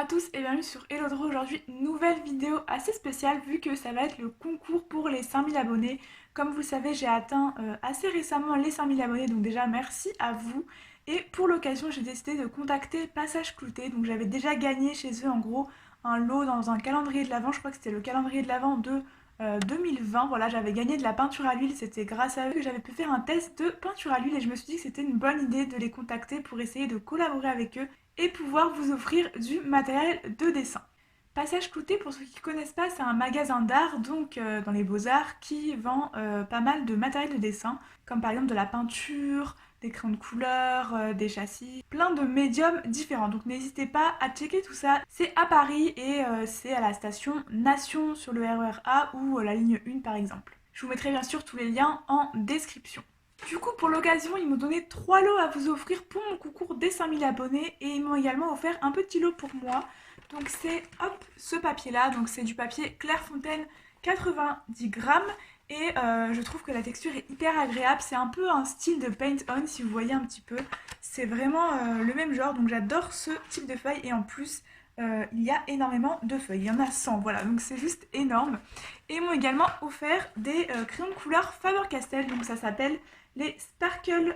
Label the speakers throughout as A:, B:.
A: à tous et bienvenue sur Hello Draw. Aujourd'hui, nouvelle vidéo assez spéciale vu que ça va être le concours pour les 5000 abonnés. Comme vous le savez, j'ai atteint assez récemment les 5000 abonnés, donc déjà merci à vous. Et pour l'occasion, j'ai décidé de contacter Passage Clouté. Donc j'avais déjà gagné chez eux en gros un lot dans un calendrier de l'Avent. Je crois que c'était le calendrier de l'Avent de 2020. Voilà, j'avais gagné de la peinture à l'huile. C'était grâce à eux que j'avais pu faire un test de peinture à l'huile et je me suis dit que c'était une bonne idée de les contacter pour essayer de collaborer avec eux et pouvoir vous offrir du matériel de dessin. Passage Clouté, pour ceux qui ne connaissent pas, c'est un magasin d'art, donc dans les beaux-arts, qui vend pas mal de matériel de dessin, comme par exemple de la peinture, des crayons de couleur, des châssis, plein de médiums différents. Donc n'hésitez pas à checker tout ça. C'est à Paris et c'est à la station Nation sur le RER A ou la ligne 1 par exemple. Je vous mettrai bien sûr tous les liens en description. Du coup, pour l'occasion, ils m'ont donné 3 lots à vous offrir pour mon concours des 5000 abonnés et ils m'ont également offert un petit lot pour moi. Donc c'est, hop, ce papier-là, donc c'est du papier Clairefontaine 90 grammes et je trouve que la texture est hyper agréable. C'est un peu un style de paint-on si vous voyez un petit peu. C'est vraiment le même genre, donc j'adore ce type de feuilles et en plus, il y a énormément de feuilles. Il y en a 100, voilà, donc c'est juste énorme. Et ils m'ont également offert des crayons de couleur Faber-Castell, donc ça s'appelle les Sparkle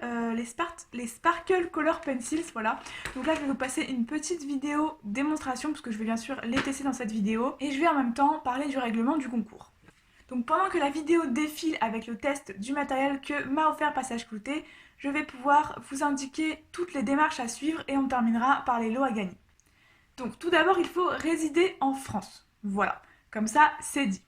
A: Color Pencils, voilà. Donc là je vais vous passer une petite vidéo démonstration parce que je vais bien sûr les tester dans cette vidéo et je vais en même temps parler du règlement du concours. Donc pendant que la vidéo défile avec le test du matériel que m'a offert Passage Clouté, je vais pouvoir vous indiquer toutes les démarches à suivre et on terminera par les lots à gagner. Donc tout d'abord il faut résider en France, voilà, comme ça c'est dit.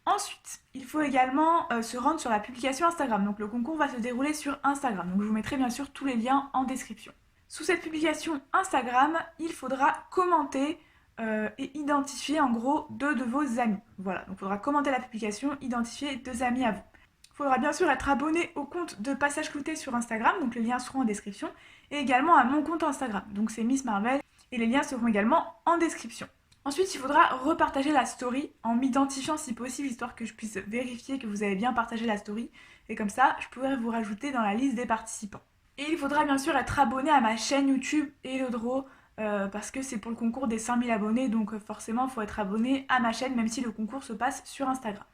A: Ensuite, il faut également se rendre sur la publication Instagram. Donc le concours va se dérouler sur Instagram. Donc je vous mettrai bien sûr tous les liens en description. Sous cette publication Instagram, il faudra commenter et identifier en gros 2 de vos amis. Voilà, donc il faudra commenter la publication, identifier 2 amis à vous. Il faudra bien sûr être abonné au compte de Passage Clouté sur Instagram, donc les liens seront en description, et également à mon compte Instagram, donc c'est Miss Marvel, et les liens seront également en description. Ensuite, il faudra repartager la story en m'identifiant si possible, histoire que je puisse vérifier que vous avez bien partagé la story. Et comme ça, je pourrai vous rajouter dans la liste des participants. Et il faudra bien sûr être abonné à ma chaîne YouTube Hello Draw, parce que c'est pour le concours des 5000 abonnés, donc forcément, il faut être abonné à ma chaîne, même si le concours se passe sur Instagram.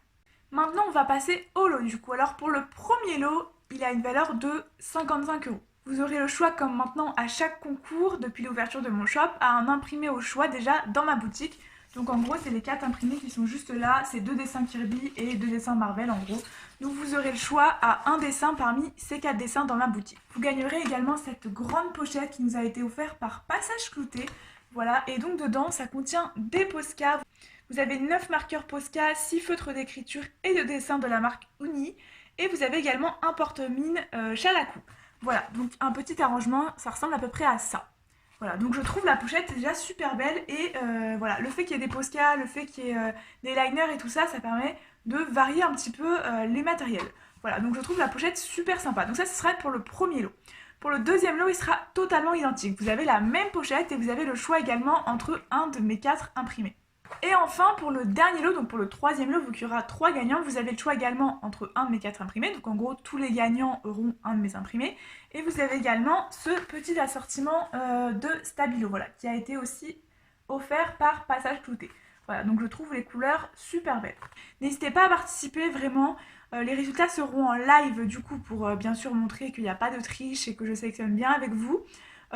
A: Maintenant, on va passer au lot du coup. Alors pour le premier lot, il a une valeur de 55 €. Vous aurez le choix, comme maintenant à chaque concours, depuis l'ouverture de mon shop, à un imprimé au choix déjà dans ma boutique. Donc en gros, c'est les 4 imprimés qui sont juste là, c'est 2 dessins Kirby et 2 dessins Marvel en gros. Donc vous aurez le choix à un dessin parmi ces 4 dessins dans ma boutique. Vous gagnerez également cette grande pochette qui nous a été offerte par Passage Clouté. Voilà, et donc dedans, ça contient des Posca. Vous avez 9 marqueurs Posca, 6 feutres d'écriture et de dessin de la marque Uni. Et vous avez également un porte-mine Chalakou. Voilà, donc un petit arrangement, ça ressemble à peu près à ça. Voilà, donc je trouve la pochette déjà super belle et voilà, le fait qu'il y ait des Posca, le fait qu'il y ait des liners et tout ça, ça permet de varier un petit peu les matériels. Voilà, donc je trouve la pochette super sympa. Donc ça, ce sera pour le premier lot. Pour le deuxième lot, il sera totalement identique. Vous avez la même pochette et vous avez le choix également entre un de mes 4 imprimés. Et enfin, pour le dernier lot, donc pour le troisième lot, vu qu'il y aura 3 gagnants, vous avez le choix également entre un de mes 4 imprimés. Donc en gros, tous les gagnants auront un de mes imprimés. Et vous avez également ce petit assortiment de Stabilo, voilà, qui a été aussi offert par Passage Clouté. Voilà, donc je trouve les couleurs super belles. N'hésitez pas à participer, vraiment. Les résultats seront en live, du coup, pour bien sûr montrer qu'il n'y a pas de triche et que je sélectionne bien avec vous.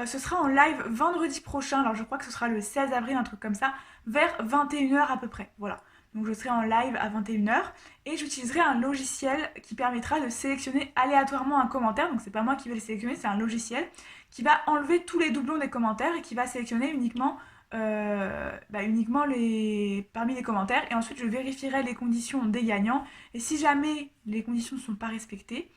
A: Ce sera en live vendredi prochain, alors je crois que ce sera le 16 avril, un truc comme ça, vers 21 h à peu près, voilà. Donc je serai en live à 21 h et j'utiliserai un logiciel qui permettra de sélectionner aléatoirement un commentaire, donc c'est pas moi qui vais le sélectionner, c'est un logiciel qui va enlever tous les doublons des commentaires et qui va sélectionner uniquement parmi les commentaires et ensuite je vérifierai les conditions des gagnants et si jamais les conditions ne sont pas respectées,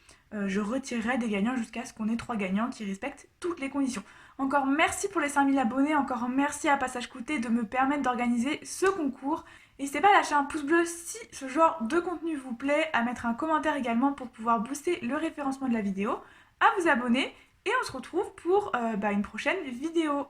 A: je retirerai des gagnants jusqu'à ce qu'on ait 3 gagnants qui respectent toutes les conditions. Encore merci pour les 5000 abonnés, encore merci à Passage Clouté de me permettre d'organiser ce concours. N'hésitez pas à lâcher un pouce bleu si ce genre de contenu vous plaît, à mettre un commentaire également pour pouvoir booster le référencement de la vidéo, à vous abonner et on se retrouve pour une prochaine vidéo.